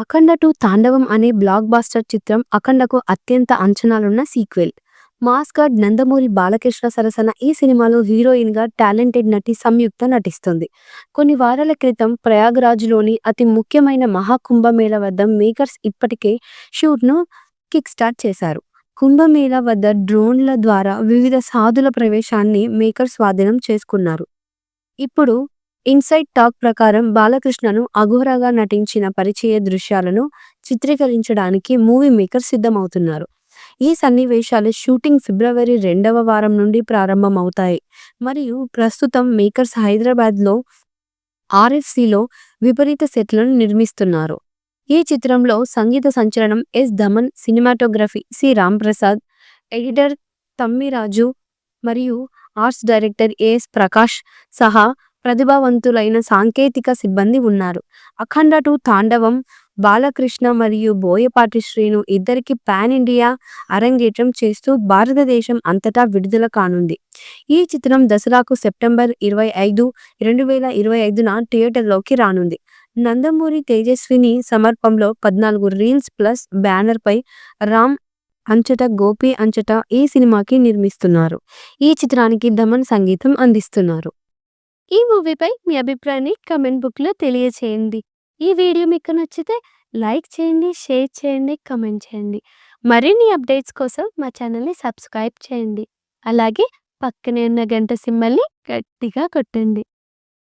'అఖండ 2 తాండవం' అనే block buster చిత్రం 'అఖండ'కు అత్యంత అంచనాలున్న సీక్వెల్. మాస్ గాడ్ నందమూరి బాలకృష్ణ సరసన ఈ సినిమాలో హీరోయిన్‌గా టాలెంటెడ్ నటి సంయుక్త నటిస్తుంది. కొన్ని వారాల క్రితం ప్రయాగ్‌రాజ్‌లోని అతి ముఖ్యమైన మహాకుంభమేళా వద్ద మేకర్స్ ఇప్పటికే షూట్‌ను కిక్‌స్టార్ట్ చేశారు. కుంభమేళా వద్ద డ్రోన్ల ద్వారా వివిధ సాధుల ప్రవేశాన్ని మేకర్స్ స్వాధీనం చేసుకున్నారు. ఇప్పుడు ఇన్సైడ్ టాక్ ప్రకారం బాలకృష్ణను అఘోరాగా నటించిన పరిచయ దృశ్యాలను చిత్రీకరించడానికి మూవీ మేకర్స్ సిద్ధమవుతున్నారు. ఈ సన్నివేశాల షూటింగ్ ఫిబ్రవరి 2వ వారం నుండి ప్రారంభమవుతాయి మరియు ప్రస్తుతం మేకర్స్ హైదరాబాద్లో ఆర్ఎఫ్సిలో విపరీత సెట్లను నిర్మిస్తున్నారు. ఈ చిత్రంలో సంగీత సంచలనం S Thaman, cinematography C Ramprasad, editor Tammiraju మరియు ఆర్ట్స్ డైరెక్టర్ ఏఎస్ ప్రకాష్ సహా ప్రతిభావంతులైన సాంకేతిక సిబ్బంది ఉన్నారు. 'అఖండ 2 తాండవం' బాలకృష్ణ మరియు బోయపాటి శ్రీను ఇద్దరికీ పాన్ ఇండియా అరంగేట్రం చేస్తూ భారతదేశం అంతటా విడుదల కానుంది. ఈ చిత్రం దసరాకు సెప్టెంబర్ 25, 2025న థియేటర్లోకి రానుంది. నందమూరి తేజస్విని సమర్పంలో 14 రీల్స్ ప్లస్ బ్యానర్పై రామ్ అంచట గోపి అంచట ఈ సినిమాకి నిర్మిస్తున్నారు. ఈ చిత్రానికి థమన్ సంగీతం అందిస్తున్నారు. ఈ మూవీపై మీ అభిప్రాయాన్ని కామెంట్ బుక్లో తెలియచేయండి. ఈ వీడియో మీకు నచ్చితే లైక్ చేయండి, షేర్ చేయండి, కామెంట్ చేయండి. మరిన్ని అప్డేట్స్ కోసం మా ఛానల్ని సబ్స్క్రైబ్ చేయండి. అలాగే పక్కనే ఉన్న గంట సింబల్ని గట్టిగా కొట్టండి.